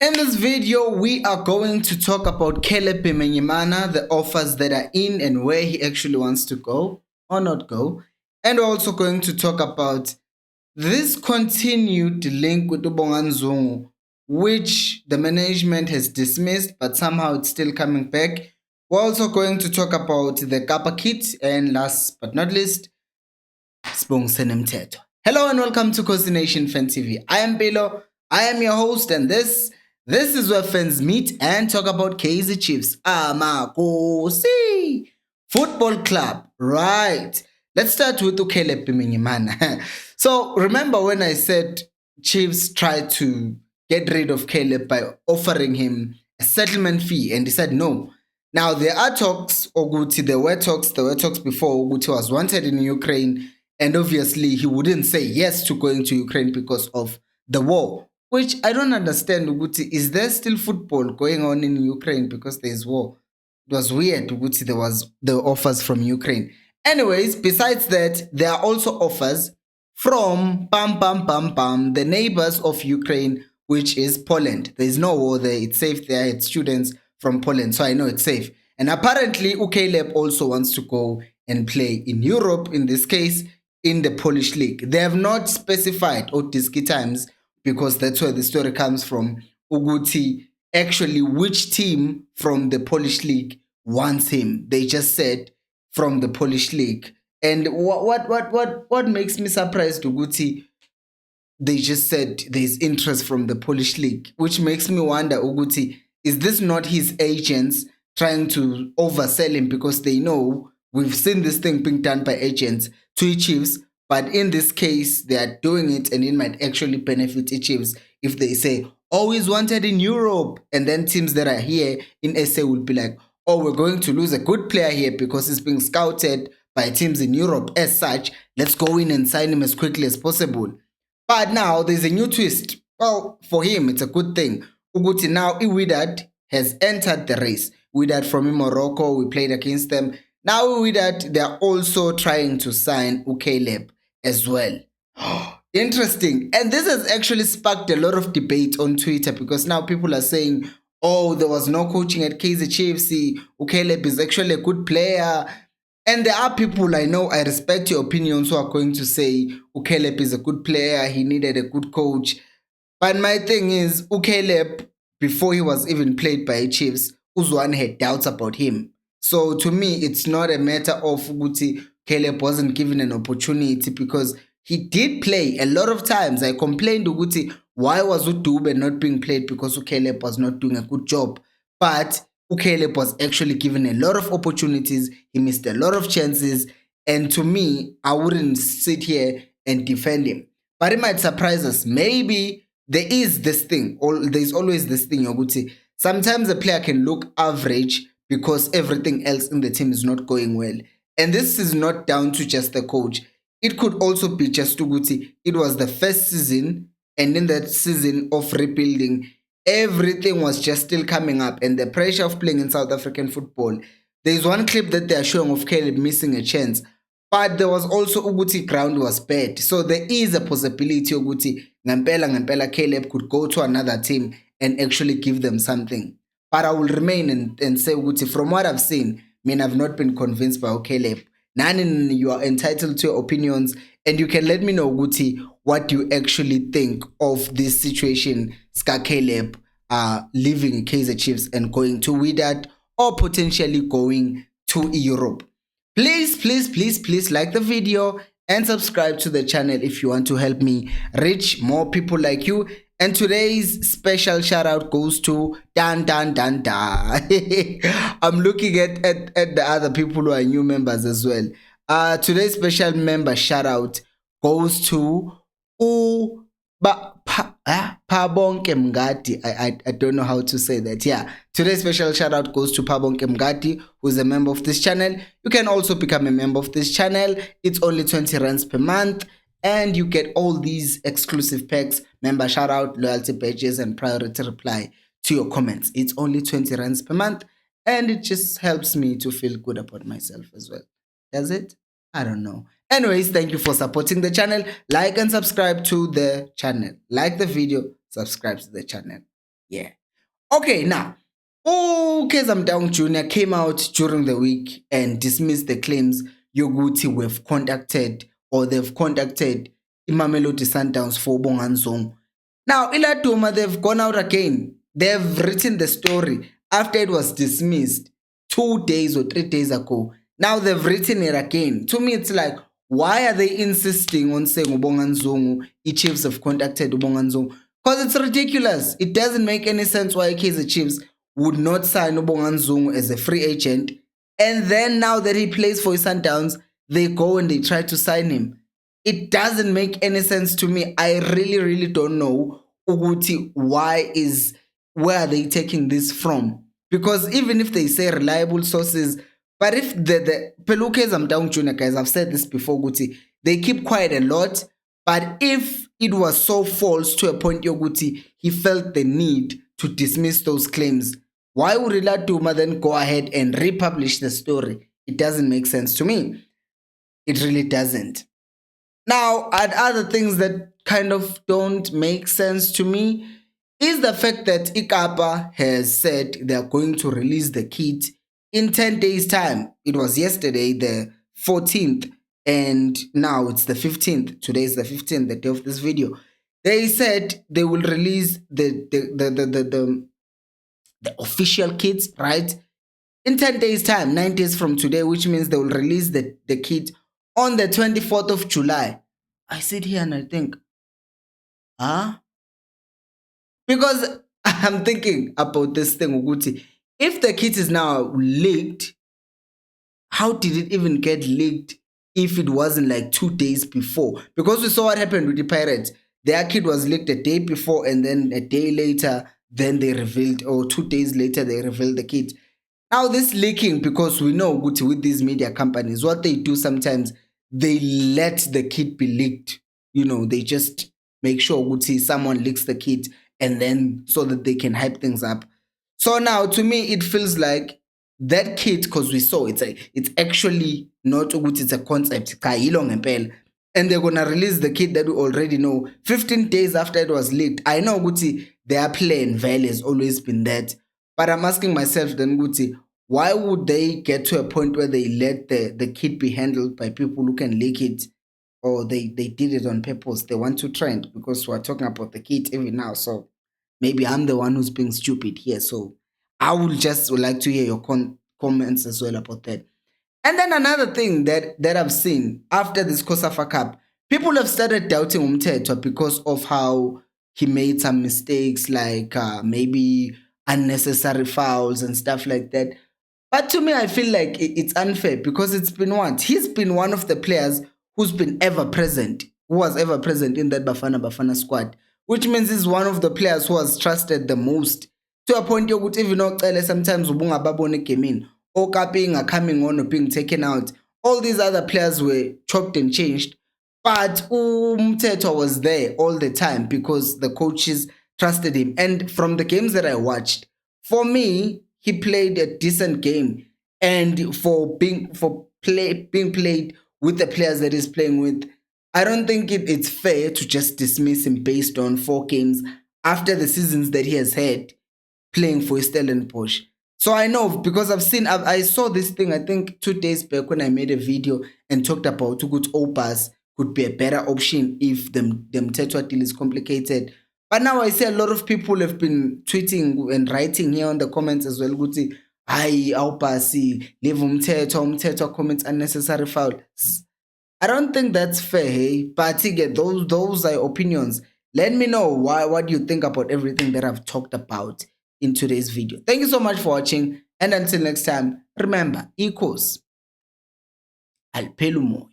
In this video, we are going to talk about Caleb Pietermaritzburg, the offers that are in and where he actually wants to go or not go. And we're also going to talk about this continued link with Ubonga Nzungu, which the management has dismissed, but somehow it's still coming back. We're also going to talk about the Kappa kit, and last but not least, Sibong Senemteto. Hello and welcome to Khosi Nation Fan TV. I am Bilo. I am your host, and this is where fans meet and talk about Kaizer Chiefs. Khosi Football Club. Right. Let's start with Caleb Pietermaritzburg. So remember when I said Chiefs tried to get rid of Caleb by offering him a settlement fee, and he said no. Now there are talks, Oguti, there were talks before Oguti was wanted in Ukraine, and obviously he wouldn't say yes to going to Ukraine because of the war, which I don't understand, Oguti. Is there still football going on in Ukraine because there's war? It was weird, Oguti, there was the offers from Ukraine. Anyways, besides that, there are also offers from the neighbors of Ukraine, which is Poland. There's no war there. It's safe there. It's students from Poland, so I know it's safe. And apparently, Caleb also wants to go and play in Europe, in this case, in the Polish league. They have not specified Otiski times because that's where the story comes from. Uguti, actually, which team from the Polish league wants him? They just said from the Polish league. And what makes me surprised, Uguti? They just said there's interest from the Polish league, which makes me wonder, Uguti, is this not his agents trying to oversell him because they know we've seen this thing being done by agents to Chiefs, but in this case, they are doing it and it might actually benefit Chiefs if they say, oh, he's wanted in Europe. And then teams that are here in SA will be like, oh, we're going to lose a good player here because he's being scouted by teams in Europe as such. Let's go in and sign him as quickly as possible. But now there's a new twist. Well, for him, it's a good thing. Uguti now, Iwidad has entered the race. Wydad from Morocco, we played against them. Now Wydad, they're also trying to sign Caleb as well. Interesting. And this has actually sparked a lot of debate on Twitter because now people are saying, oh, there was no coaching at Kaizer Chiefs. Caleb is actually a good player. And there are people I know, I respect your opinions, who are going to say Caleb is a good player, he needed a good coach. But my thing is, Caleb, before he was even played by Chiefs, Uzwan had doubts about him. So to me, it's not a matter of Uguti Caleb wasn't given an opportunity because he did play a lot of times. I complained Uguti, why was Udube not being played because Caleb was not doing a good job. But Caleb was actually given a lot of opportunities. He missed a lot of chances. And to me, I wouldn't sit here and defend him. But it might surprise us. Maybe there is this thing, or there's always this thing, Yoguti. Sometimes a player can look average because everything else in the team is not going well. And this is not down to just the coach. It could also be just Uguti. It was the first season, and in that season of rebuilding, everything was just still coming up, and the pressure of playing in South African football. There's one clip that they are showing of Caleb missing a chance, but there was also Uguti ground was bad. So there is a possibility Uguti Ngampela Caleb could go to another team and actually give them something. But I will remain and say Uguti, from what I've seen, I've not been convinced by Caleb. Nanin, you are entitled to your opinions, and you can let me know, Uguti, what you actually think of this situation. Ska Caleb leaving Kaizer Chiefs and going to Wydad, or potentially going to Europe. Please like the video and subscribe to the channel if you want to help me reach more people like you. And today's special shout out goes to Dan. I'm looking at the other people who are new members as well. Today's special member shout out goes to Pabonke Mngadi. I don't know how to say that. Yeah. Today's special shout out goes to Pabonke Mngadi, who is a member of this channel. You can also become a member of this channel. It's only 20 rands per month. And you get all these exclusive packs, member shout out, loyalty badges, and priority reply to your comments. It's only 20 rands per month. And it just helps me to feel good about myself as well. Does it? I don't know. Anyways, thank you for supporting the channel. Like and subscribe to the channel. Like the video, subscribe to the channel. Yeah. Okay, now, Kezamdang Jr. came out during the week and dismissed the claims Yoguti have contacted or they've contacted Imamelodi Sundowns for Bonganzong. Now, Iladuma, they've gone out again. They've written the story after it was dismissed 2 days or 3 days ago. Now they've written it again. To me, it's like, why are they insisting on saying Ubonganzongo? Chiefs have contacted Ubonganzongo. Because it's ridiculous. It doesn't make any sense why Kaizer Chiefs would not sign Ubonganzongo as a free agent. And then now that he plays for Sundowns, they go and they try to sign him. It doesn't make any sense to me. I really, really don't know Uguti, where are they taking this from? Because even if they say reliable sources, but if the Peluke Zamdang Junior guys, I've said this before, Guti, they keep quiet a lot. But if it was so false to a point, Yoguti, he felt the need to dismiss those claims, why would Iladuma then go ahead and republish the story? It doesn't make sense to me. It really doesn't. Now, other things that kind of don't make sense to me is the fact that Ikapa has said they are going to release the kit in 10 days' time. It was yesterday, the 14th, and now it's the 15th. Today is the 15th, the day of this video. They said they will release the official kits, right? In 10 days' time, 9 days from today, which means they will release the kit on the 24th of July. I sit here and I think, huh? Because I'm thinking about this thing, Uguti. If the kit is now leaked, how did it even get leaked if it wasn't like 2 days before? Because we saw what happened with the Pirates. Their kit was leaked a day before, and then a day later, then they revealed, or 2 days later, they revealed the kit. Now, this leaking, because we know with these media companies, what they do sometimes, they let the kit be leaked. They just make sure someone leaks the kit, and then so that they can hype things up. So now, to me, it feels like that kit, because we saw it's actually not it's a concept, and they're gonna release the kit that we already know 15 days after it was leaked. I know their plan value has always been that, but I'm asking myself then, why would they get to a point where they let the kit be handled by people who can leak it, or they did it on purpose? They want to trend, because we're talking about the kit even now. So maybe I'm the one who's being stupid here. So I would just like to hear your comments as well about that. And then another thing that I've seen after this Kosafa Cup, people have started doubting Umthetwa because of how he made some mistakes, like maybe unnecessary fouls and stuff like that. But to me, I feel like it's unfair, because it's been what? He's been one of the players who's been ever present, who was ever present in that Bafana squad, which means he's one of the players who was trusted the most, to a point yokuthi even ocele sometimes ubungababona egamini, Okapi are coming on or being taken out. All these other players were chopped and changed. But Umthetwa was there all the time because the coaches trusted him. And from the games that I watched, for me, he played a decent game. And for being played with the players that he's playing with, I don't think it's fair to just dismiss him based on 4 games after the seasons that he has had playing for Stellenbosch. So I know, because I saw this thing, I think 2 days back, when I made a video and talked about Tugut Opas could be a better option if the Mtetwa deal is complicated. But now I see a lot of people have been tweeting and writing here on the comments as well. Guti, hi, Aupasi, leave Mtetwa comments unnecessary foul. I don't think that's fair, hey? But again, those are opinions. Let me know what you think about everything that I've talked about in today's video. Thank you so much for watching, and until next time, remember, equals al pelumo.